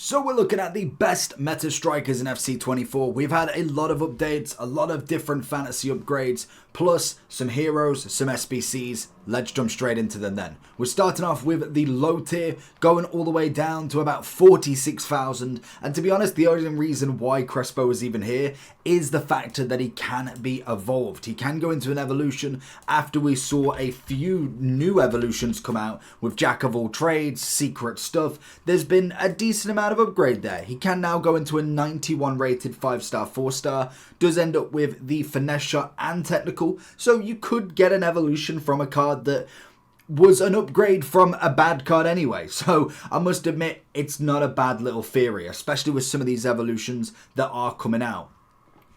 So we're looking at the best meta strikers in FC24. We've had a lot of updates, a lot of different fantasy upgrades, plus some heroes, some SBCs. Let's jump straight into them then. We're starting off with the low tier, going all the way down to about 46,000. And to be honest, the only reason why Crespo is even here is the factor that he can be evolved. He can go into an evolution after we saw a few new evolutions come out with Jack of all trades, secret stuff. There's been a decent amount of upgrade there. He can now go into a 91 rated 5-star, 4-star. Does end up with the finesse shot and technical. So you could get an evolution from a card that was an upgrade from a bad card anyway. So I must admit, it's not a bad little theory, especially with some of these evolutions that are coming out.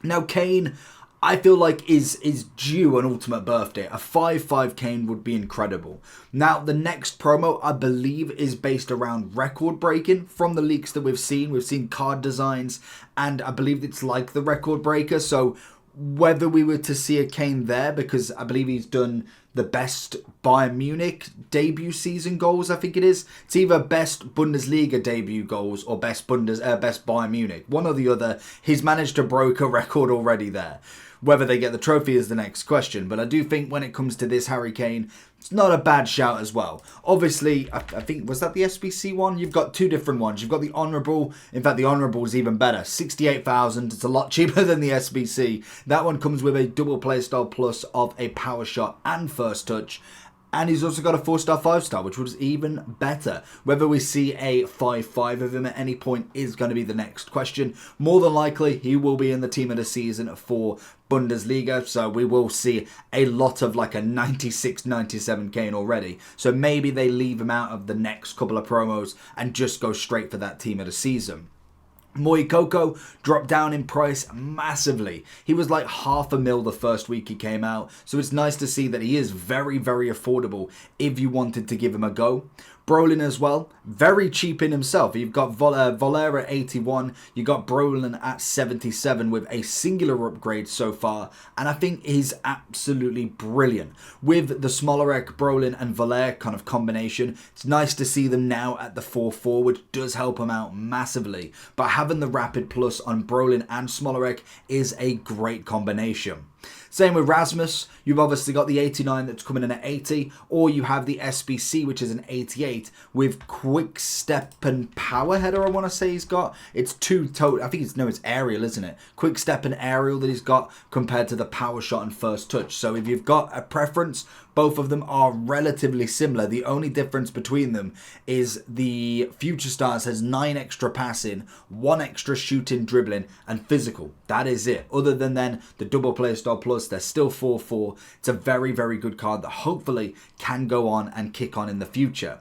Now Kane, I feel like is due an ultimate birthday. A 5/5 Kane would be incredible. Now the next promo I believe is based around record breaking from the leaks that we've seen. We've seen card designs and I believe it's like the record breaker. So whether we were to see a Kane there, because I believe he's done the best Bayern Munich debut season goals, I think it is. It's either best Bundesliga debut goals or best Bayern Munich. One or the other. He's managed to break a record already there. Whether they get the trophy is the next question. But I do think when it comes to this Harry Kane, it's not a bad shout as well. Obviously, I think, was that the SBC one? You've got two different ones. You've got the Honourable. In fact, the Honourable is even better. 68,000. It's a lot cheaper than the SBC. That one comes with a double playstyle plus of a power shot and first touch. And he's also got a 4-star, 5-star, which was even better. Whether we see a 5/5 of him at any point is going to be the next question. More than likely, he will be in the team of the season for Bundesliga. So we will see a lot of like a 96, 97 Kane already. So maybe they leave him out of the next couple of promos and just go straight for that team of the season. Moikoko dropped down in price massively. He was like $500,000 the first week he came out. So it's nice to see that he is very, very affordable if you wanted to give him a go. Brolin as well, very cheap in himself. You've got Valera at 81, you got Brolin at 77 with a singular upgrade so far, and I think he's absolutely brilliant. With the Smolarek, Brolin and Valera kind of combination, it's nice to see them now at the 4/4, which does help him out massively. But having the Rapid Plus on Brolin and Smolarek is a great combination. Same with Rasmus, you've obviously got the 89 that's coming in at 80, or you have the SBC, which is an 88, with quick step and power header, I want to say he's got. It's two total, I think it's aerial, isn't it? Quick step and aerial that he's got compared to the power shot and first touch. So if you've got a preference, both of them are relatively similar. The only difference between them is the Future Stars has 9 extra passing, 1 extra shooting, dribbling, and physical. That is it. Other than then, the double playstyle plus, they're still 4/4. It's a very, very good card that hopefully can go on and kick on in the future.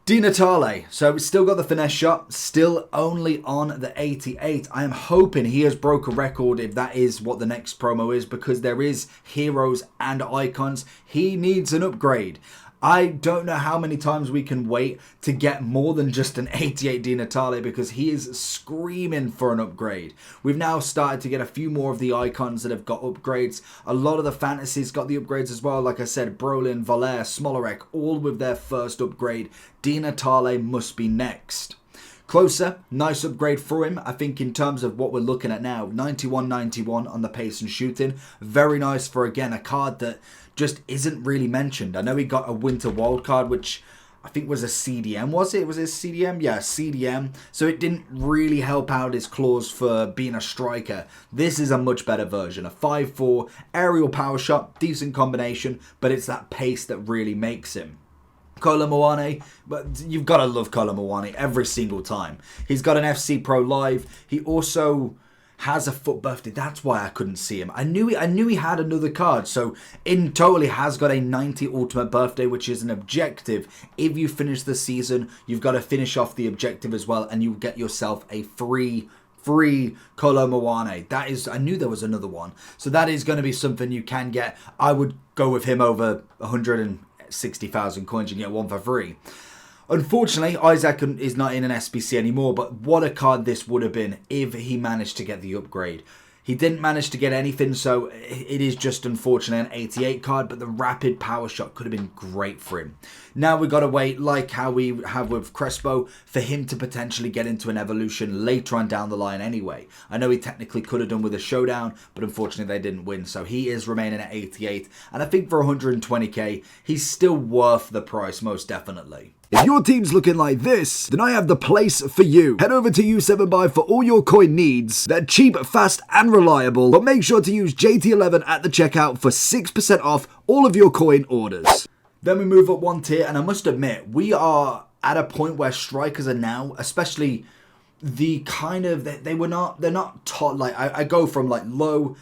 Di Natale, so we've still got the finesse shot, still only on the 88. I am hoping he has broke a record if that is what the next promo is, because there is heroes and icons. He needs an upgrade. I don't know how many times we can wait to get more than just an 88 Di Natale, because he is screaming for an upgrade. We've now started to get a few more of the icons that have got upgrades. A lot of the fantasies got the upgrades as well. Like I said, Brolin, Valera, Smolarek, all with their first upgrade. Di Natale must be next. Closer, nice upgrade for him. I think in terms of what we're looking at now, 91 on the pace and shooting. Very nice for, again, a card that just isn't really mentioned. I know he got a winter wild card, which I think was a CDM, was it? Was it a CDM? Yeah, CDM. So it didn't really help out his clause for being a striker. This is a much better version. A 5/4 aerial power shot, decent combination, but it's that pace that really makes him. Kolo Muani, but you've got to love Kolo Muani every single time. He's got an FC Pro Live. He also has a foot birthday. That's why I couldn't see him. I knew he had another card. So in total, he has got a 90 ultimate birthday, which is an objective. If you finish the season, you've got to finish off the objective as well, and you get yourself a free Kolo Muani. That is, I knew there was another one. So that is going to be something you can get. I would go with him over 160,000 coins. You can get one for free. Unfortunately, Isaac is not in an SBC anymore, but what a card this would have been if he managed to get the upgrade. He didn't manage to get anything, so it is just unfortunately an 88 card, but the rapid power shot could have been great for him. Now we've got to wait, like how we have with Crespo, for him to potentially get into an evolution later on down the line anyway. I know he technically could have done with a showdown, but unfortunately they didn't win, so he is remaining at 88, and I think for 120k, he's still worth the price, most definitely. If your team's looking like this, then I have the place for you. Head over to U7Buy for all your coin needs. They're cheap, fast, and reliable, but make sure to use JT11 at the checkout for 6% off all of your coin orders. Then we move up one tier, and I must admit, we are at a point where strikers are now, especially the kind of, they're not top, like, I go from like low,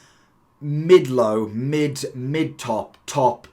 mid-low, mid-top, top.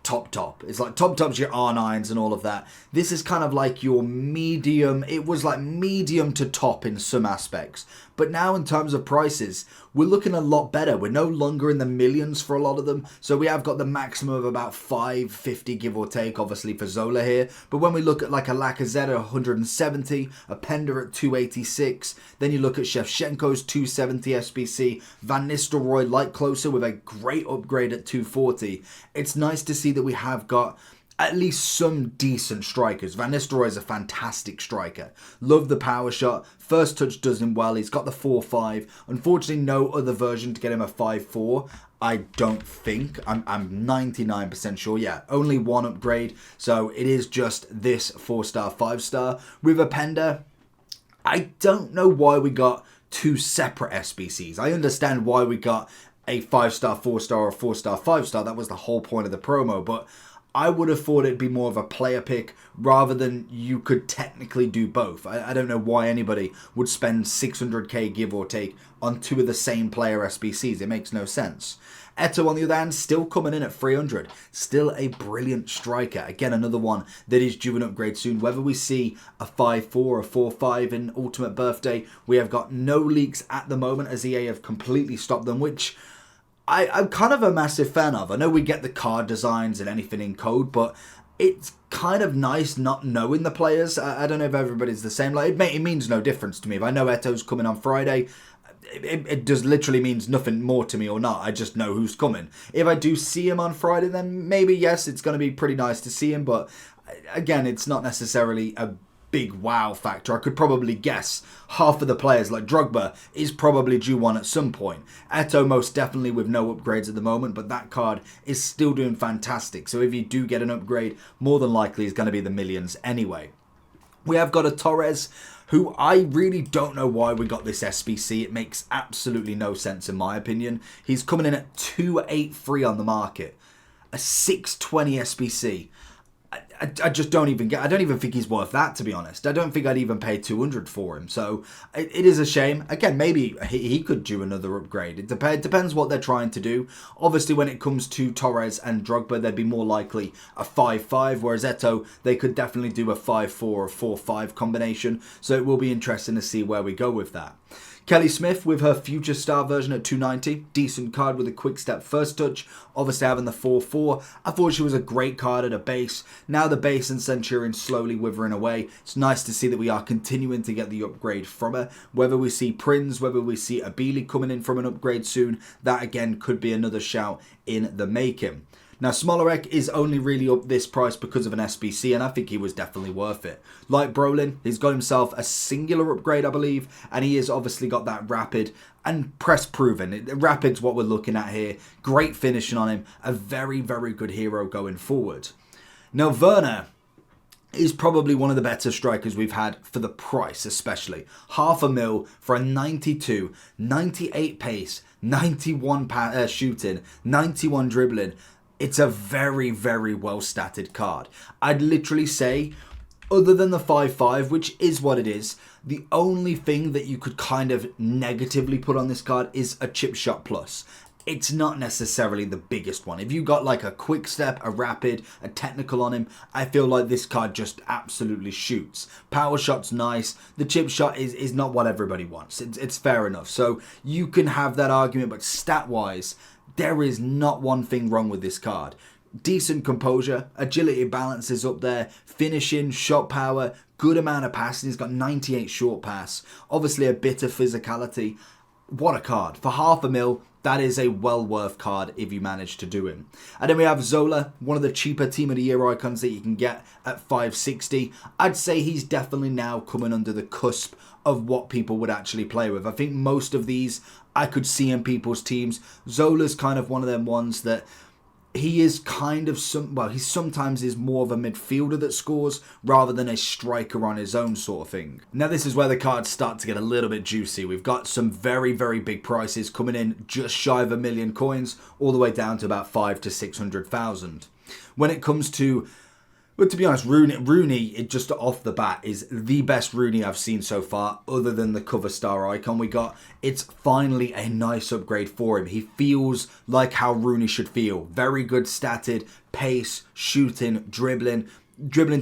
It's like top's your R9s and all of that. This is kind of like your medium. It was like medium to top in some aspects. But now in terms of prices, we're looking a lot better. We're no longer in the millions for a lot of them. So we have got the maximum of about 550, give or take, obviously for Zola here. But when we look at like a Lacazette at 170, a Pender at 286, then you look at Shevchenko's 270 SBC, Van Nistelrooy light closer with a great upgrade at 240. It's nice to see that we have got at least some decent strikers. Van Nistelrooy is a fantastic striker. Love the power shot. First touch does him well. He's got the 4.5. Unfortunately, no other version to get him a 5.4. I don't think. I'm 99% sure. Yeah, only one upgrade. So it is just this 4-star, 5-star. With a Pender, I don't know why we got two separate SBCs. I understand why we got a 5-star, 4-star, or 4-star, 5-star. That was the whole point of the promo. But I would have thought it'd be more of a player pick rather than you could technically do both. I don't know why anybody would spend 600k give or take on two of the same player SBCs. It makes no sense. Eto'o, on the other hand, still coming in at 300. Still a brilliant striker. Again, another one that is due an upgrade soon. Whether we see a 5.4 or a 4.5 in Ultimate Birthday, we have got no leaks at the moment as EA have completely stopped them, which I'm kind of a massive fan of. I know we get the card designs and anything in code, but it's kind of nice not knowing the players. I don't know if everybody's the same. Like it means no difference to me. If I know Eto's coming on Friday, it does literally means nothing more to me or not. I just know who's coming. If I do see him on Friday, then maybe, yes, it's going to be pretty nice to see him. But again, it's not necessarily a big wow factor. I could probably guess half of the players, like Drogba, is probably due one at some point. Eto'o most definitely with no upgrades at the moment, but that card is still doing fantastic. So if you do get an upgrade, more than likely is going to be the millions anyway. We have got a Torres, who I really don't know why we got this SBC. It makes absolutely no sense in my opinion. He's coming in at 283 on the market. A 620 SBC. I just don't even get. I don't even think he's worth that, to be honest. I don't think I'd even pay 200 for him. So it is a shame. Again, maybe he could do another upgrade. It depends what they're trying to do. Obviously, when it comes to Torres and Drogba, they'd be more likely a 5.5, whereas Eto'o, they could definitely do a 5.4 or 4.5 combination. So it will be interesting to see where we go with that. Kelly Smith with her Future Star version at 290. Decent card with a quick step first touch. Obviously having the 4.4. I thought she was a great card at a base. Now the base and Centurion slowly withering away. It's nice to see that we are continuing to get the upgrade from her. Whether we see Prinz, whether we see Abili coming in from an upgrade soon, that again could be another shout in the making. Now, Smolarek is only really up this price because of an SBC, and I think he was definitely worth it. Like Brolin, he's got himself a singular upgrade, I believe, and he has obviously got that rapid and press proven. Rapid's what we're looking at here. Great finishing on him. A very, very good hero going forward. Now, Werner is probably one of the better strikers we've had for the price, especially. $500,000 for a 92, 98 pace, 91 shooting, 91 dribbling. It's a very, very well-statted card. I'd literally say, other than the 5.5, which is what it is, the only thing that you could kind of negatively put on this card is a chip shot plus. It's not necessarily the biggest one. If you got like a quick step, a rapid, a technical on him, I feel like this card just absolutely shoots. Power shot's nice. The chip shot is not what everybody wants. It's fair enough. So you can have that argument, but stat-wise, there is not one thing wrong with this card. Decent composure, agility, balance is up there, finishing, shot power, good amount of passing. He's got 98 short pass. Obviously a bit of physicality. what a card. For $500,000, that is a well worth card if you manage to do him. And then we have Zola, one of the cheaper Team of the Year icons that you can get at $560. I'd say he's definitely now coming under the cusp of what people would actually play with. I think most of these I could see in people's teams. Zola's kind of one of them ones that he is kind of he sometimes is more of a midfielder that scores rather than a striker on his own sort of thing. Now this is where the cards start to get a little bit juicy. We've got some very, very big prices coming in just shy of 1 million coins, all the way down to about 500 to 600,000. When it comes to, but to be honest, Rooney, it just off the bat, is the best Rooney I've seen so far, other than the cover star icon we got. It's finally a nice upgrade for him. He feels like how Rooney should feel. Very good statted, pace, shooting, dribbling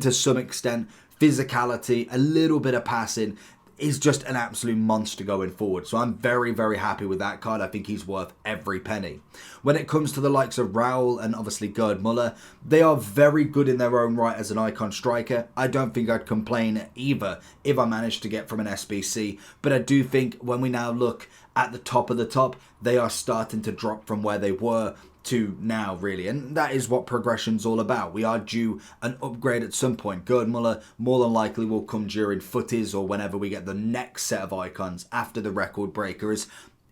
to some extent, physicality, a little bit of passing. Is just an absolute monster going forward. So I'm very, very happy with that card. I think he's worth every penny. When it comes to the likes of Raul and obviously Gerd Muller, they are very good in their own right as an icon striker. I don't think I'd complain either if I managed to get from an SBC. But I do think when we now look at the top of the top, they are starting to drop from where they were to now, really, and that is what progression's all about. We are due an upgrade at some point. Gerd Muller more than likely will come during footies or whenever we get the next set of icons after the record breaker.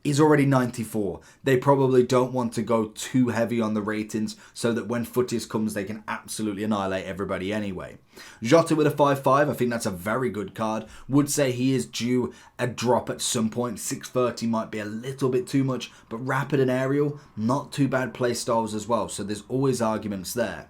He's already 94. They probably don't want to go too heavy on the ratings so that when footies comes they can absolutely annihilate everybody anyway. Jota with a 5.5, I think that's a very good card. Would say he is due a drop at some point. 630 might be a little bit too much, but rapid and aerial, not too bad play styles as well. So there's always arguments there.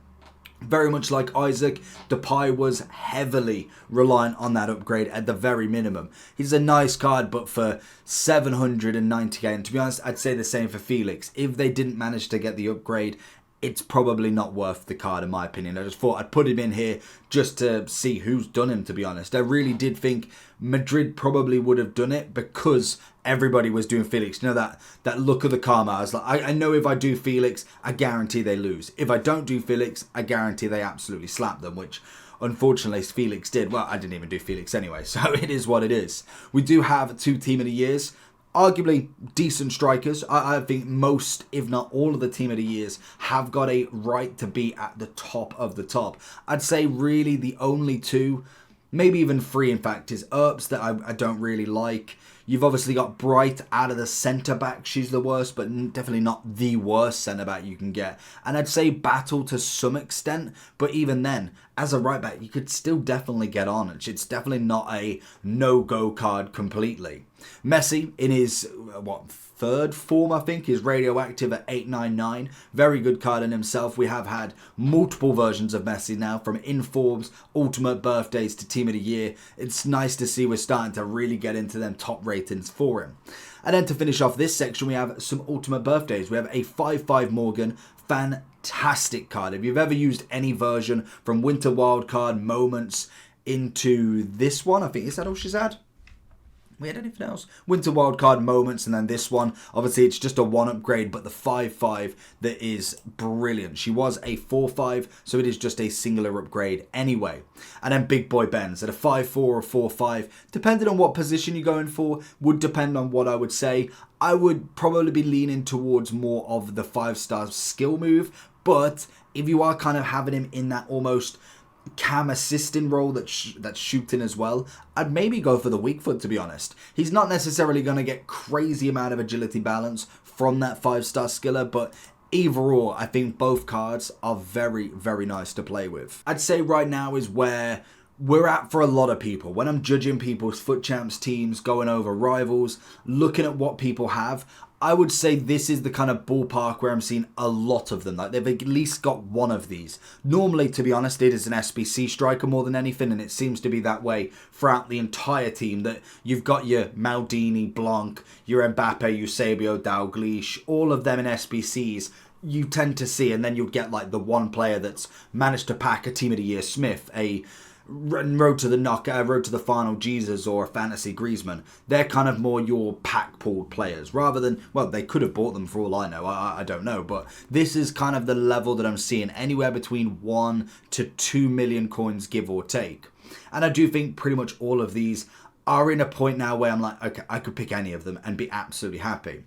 Very much like Isaac, Depay was heavily reliant on that upgrade at the very minimum. He's a nice card, but for 790k, and to be honest, I'd say the same for Felix. If they didn't manage to get the upgrade, it's probably not worth the card in my opinion. I just thought I'd put him in here just to see who's done him, to be honest. I really did think Madrid probably would have done it because everybody was doing Felix. You know, that look of the karma. I was like, I know if I do Felix, I guarantee they lose. If I don't do Felix, I guarantee they absolutely slap them, which unfortunately Felix did. Well, I didn't even do Felix anyway, so it is what it is. We do have 2 Team of the Years. Arguably decent strikers. I think most, if not all of the Team of the Years have got a right to be at the top of the top. I'd say really the only 2, maybe even 3 in fact, is Earps that I don't really like. You've obviously got Bright out of the centre-back. She's the worst, but definitely not the worst centre-back you can get. And I'd say Battle to some extent, but even then, as a right-back, you could still definitely get on. It's definitely not a no-go card completely. Messi, in his, third form, I think, is radioactive at 899. Very good card in himself. We have had multiple versions of Messi now, from informs, ultimate birthdays to Team of the Year. It's nice to see we're starting to really get into them top ratings for him. And then to finish off this section, we have some ultimate birthdays. We have a 5.5 Morgan. Fantastic card. If you've ever used any version from Winter Wildcard, Moments, into this one, I think, is that all she's had? We had anything else? Winter Wildcard, Moments, and then this one. Obviously, it's just a 1 upgrade, but the 5.5 that is brilliant. She was a 4.5, so it is just a singular upgrade anyway. And then Big Boy Benz at a 5.4 or 4.5, depending on what position you're going for, would depend on what I would say. I would probably be leaning towards more of the 5-star skill move, but if you are kind of having him in that almost cam assisting role that's shooting as well, I'd maybe go for the weak foot, to be honest. He's not necessarily going to get crazy amount of agility balance from that 5-star skiller, but either or, I think both cards are very, very nice to play with. I'd say right now is where we're at for a lot of people. When I'm judging people's FUT Champs teams, going over rivals, looking at what people have, I would say this is the kind of ballpark where I'm seeing a lot of them. Like, they've at least got one of these. Normally, to be honest, it is an SBC striker more than anything, and it seems to be that way throughout the entire team, that you've got your Maldini, Blanc, your Mbappe, Eusebio, Dalglish, all of them in SBCs you tend to see, and then you'll get like the one player that's managed to pack a Team of the Year Smith, a road to the knockout, road to the final Jesus, or a fantasy Griezmann. They're kind of more your pack pooled players rather than, well, they could have bought them for all I know. I don't know, but this is kind of the level that I'm seeing, anywhere between 1 to 2 million coins, give or take. And I do think pretty much all of these are in a point now where I'm like, okay, I could pick any of them and be absolutely happy.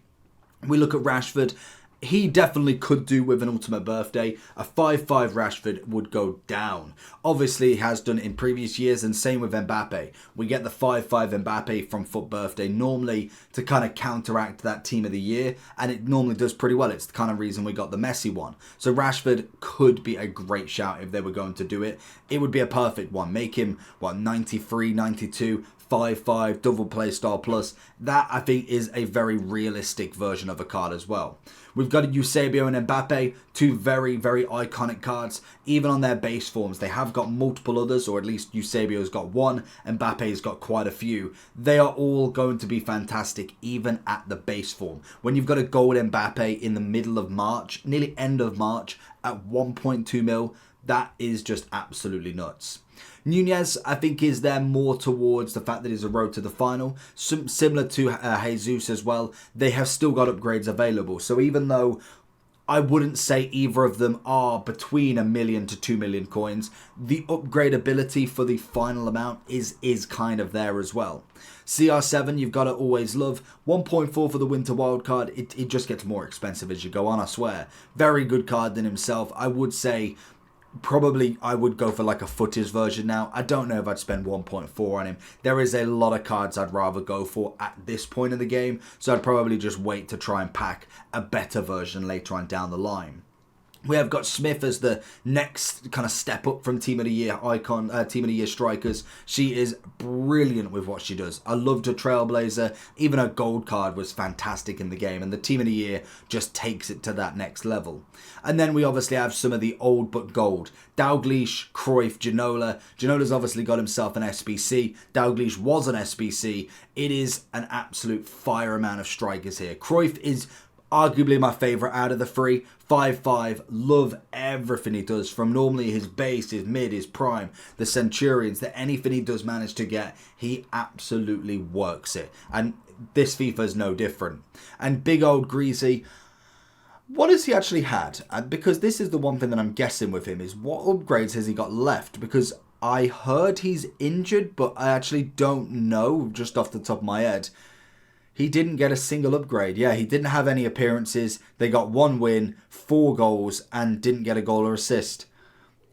We look at Rashford. He definitely could do with an ultimate birthday. A 5-5 Rashford would go down. Obviously, he has done it in previous years, and same with Mbappe. We get the 5-5 Mbappe from FUT Birthday normally to kind of counteract that team of the year, and it normally does pretty well. It's the kind of reason we got the Messi one. So Rashford could be a great shout if they were going to do it. It would be a perfect one. Make him, 93, 92, 5-5, double play style plus. That, I think, is a very realistic version of a card as well. We've got Eusebio and Mbappe, two very, very iconic cards. Even on their base forms, they have got multiple others, or at least Eusebio's got one, Mbappe's got quite a few. They are all going to be fantastic, even at the base form. When you've got a gold Mbappe in the middle of March, nearly end of March, at 1.2 mil, that is just absolutely nuts. Nunez, I think, is there more towards the fact that he's a road to the final. Similar to Jesus as well, they have still got upgrades available. So even though I wouldn't say either of them are between 1 million to 2 million coins, the upgradability for the final amount is kind of there as well. CR7, you've got to always love. 1.4 for the Winter Wildcard. It just gets more expensive as you go on, I swear. Very good card in himself. I would say probably I would go for like a footage version now. I don't know if I'd spend 1.4 on him. There is a lot of cards I'd rather go for at this point in the game, so I'd probably just wait to try and pack a better version later on down the line. We have got Smith as the next kind of step up from Team of the Year icon, Team of the Year strikers. She is brilliant with what she does. I loved her Trailblazer. Even her gold card was fantastic in the game, and the Team of the Year just takes it to that next level. And then we obviously have some of the old but gold. Dalglish, Cruyff, Ginola. Ginola's obviously got himself an SBC. Dalglish was an SBC. It is an absolute fire amount of strikers here. Cruyff is arguably my favourite out of the three. 5-5, love everything he does, from normally his base, his mid, his prime, the Centurions, that anything he does manage to get, he absolutely works it. And this FIFA is no different. And big old Greasy, what has he actually had? Because this is the one thing that I'm guessing with him, is what upgrades has he got left? Because I heard he's injured, but I actually don't know just off the top of my head. He didn't get a single upgrade. Yeah, he didn't have any appearances. They got 1 win, 4 goals, and didn't get a goal or assist.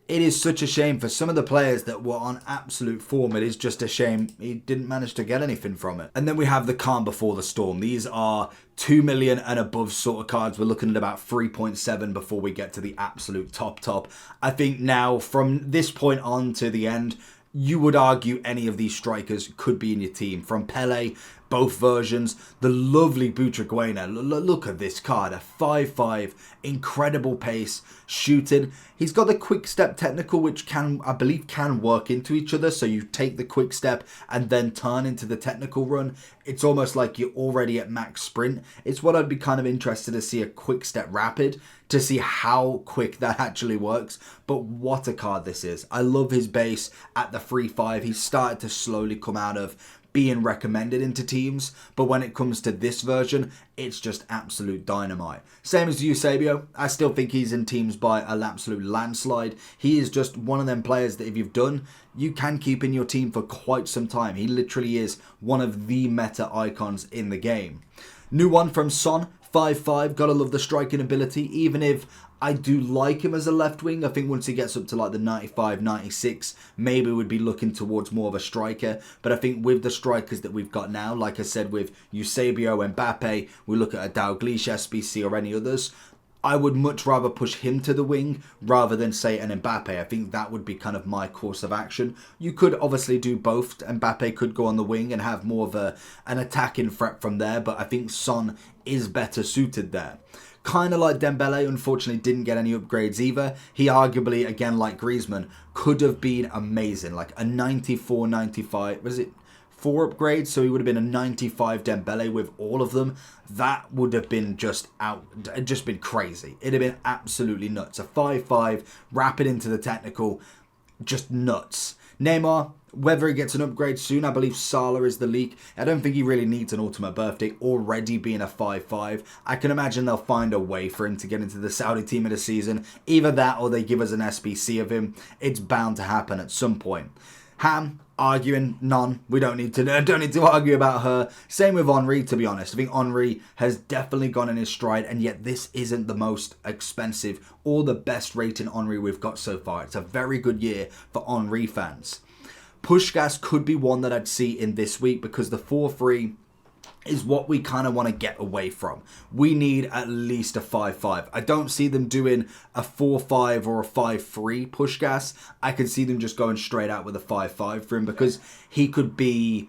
It is such a shame for some of the players that were on absolute form. It is just a shame he didn't manage to get anything from it. And then we have the calm before the storm. These are 2 million and above sort of cards. We're looking at about 3.7 before we get to the absolute top. I think now, from this point on to the end, you would argue any of these strikers could be in your team. From Pele, both versions, the lovely Butraguena. Look at this card, a 5-5, incredible pace, shooting. He's got the quick step technical, which I believe can work into each other. So you take the quick step and then turn into the technical run. It's almost like you're already at max sprint. It's what I'd be kind of interested to see, a quick step rapid, to see how quick that actually works. But what a card this is. I love his base at the 3-5. He's started to slowly come out of being recommended into teams, but when it comes to this version, it's just absolute dynamite. Same as Eusebio, I still think he's in teams by an absolute landslide. He is just one of them players that if you've done, you can keep in your team for quite some time. He literally is one of the meta icons in the game. New one from Son, 5-5, gotta love the striking ability, even if I do like him as a left wing. I think once he gets up to like the 95, 96, maybe we'd be looking towards more of a striker. But I think with the strikers that we've got now, like I said, with Eusebio, Mbappe, we look at a Dalglish SBC or any others, I would much rather push him to the wing rather than, say, an Mbappe. I think that would be kind of my course of action. You could obviously do both. Mbappe could go on the wing and have more of an attacking threat from there, but I think Son is better suited there. Kind of like Dembele, unfortunately didn't get any upgrades either. He arguably, again like Griezmann, could have been amazing. Like a 94, 95, was it 4 upgrades? So he would have been a 95 Dembele with all of them. That would have been just been crazy. It'd have been absolutely nuts. A 5-5, rapid into the technical, just nuts. Neymar, whether he gets an upgrade soon, I believe Salah is the leak. I don't think he really needs an ultimate birthday, already being a 5-5. I can imagine they'll find a way for him to get into the Saudi team of the season. Either that or they give us an SBC of him. It's bound to happen at some point. Ham, arguing, none. We don't need to argue about her. Same with Henri, to be honest. I think Henri has definitely gone in his stride, and yet this isn't the most expensive or the best rating Henri we've got so far. It's a very good year for Henri fans. Puskás could be one that I'd see in this week because the 4-3 is what we kind of want to get away from. We need at least a 5-5. I don't see them doing a 4-5 or a 5-3 Puskás. I can see them just going straight out with a 5-5 for him because he could be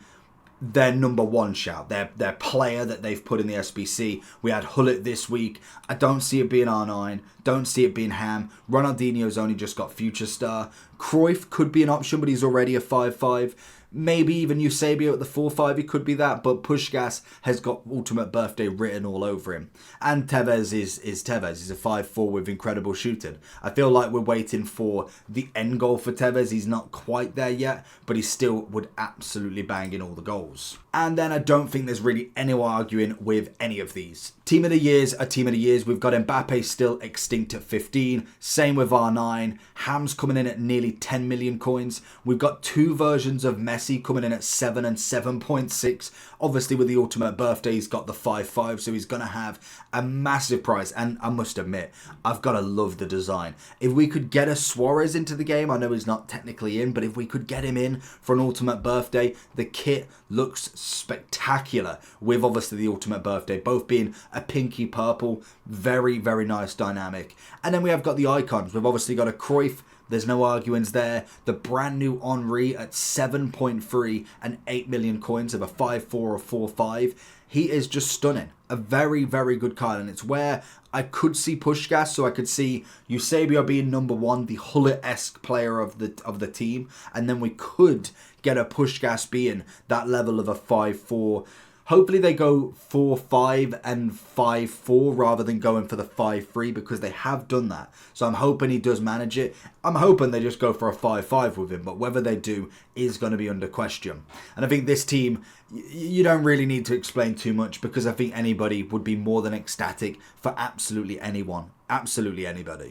their number one shout, their player that they've put in the SBC. We had Hullet this week. I don't see it being R9. Don't see it being Ham. Ronaldinho's only just got Future Star. Cruyff could be an option, but he's already a 5-5. Maybe even Eusebio at the 4-5, he could be that, but Puskás has got Ultimate Birthday written all over him. And Tevez is Tevez. He's a 5-4 with incredible shooting. I feel like we're waiting for the end goal for Tevez. He's not quite there yet, but he still would absolutely bang in all the goals. And then I don't think there's really anyone arguing with any of these. Team of the Years are Team of the Years. We've got Mbappe still extinct at 15. Same with R9. Ham's coming in at nearly 10 million coins. We've got two versions of Messi coming in at 7 and 7.6. Obviously with the Ultimate Birthday, he's got the 5-5, so he's going to have a massive price. And I must admit, I've got to love the design. If we could get a Suarez into the game, I know he's not technically in, but if we could get him in for an Ultimate Birthday, the kit looks spectacular with obviously the Ultimate Birthday, both being a pinky purple, very, very nice dynamic. And then we have got the icons. We've obviously got a Cruyff. There's no arguments there. The brand new Henri at 7.3 and 8 million coins of a 5-4 or 4-5. He is just stunning. A very, very good card. And it's where I could see Puskás. So I could see Eusebio being number one, the Hullet-esque player of the team. And then we could get a Puskás being that level of a 5-4. Hopefully they go 4-5 and 5-4 rather than going for the 5-3 because they have done that. So I'm hoping he does manage it. I'm hoping they just go for a 5-5 with him, but whether they do is going to be under question. And I think this team, you don't really need to explain too much because I think anybody would be more than ecstatic for absolutely anyone. Absolutely anybody.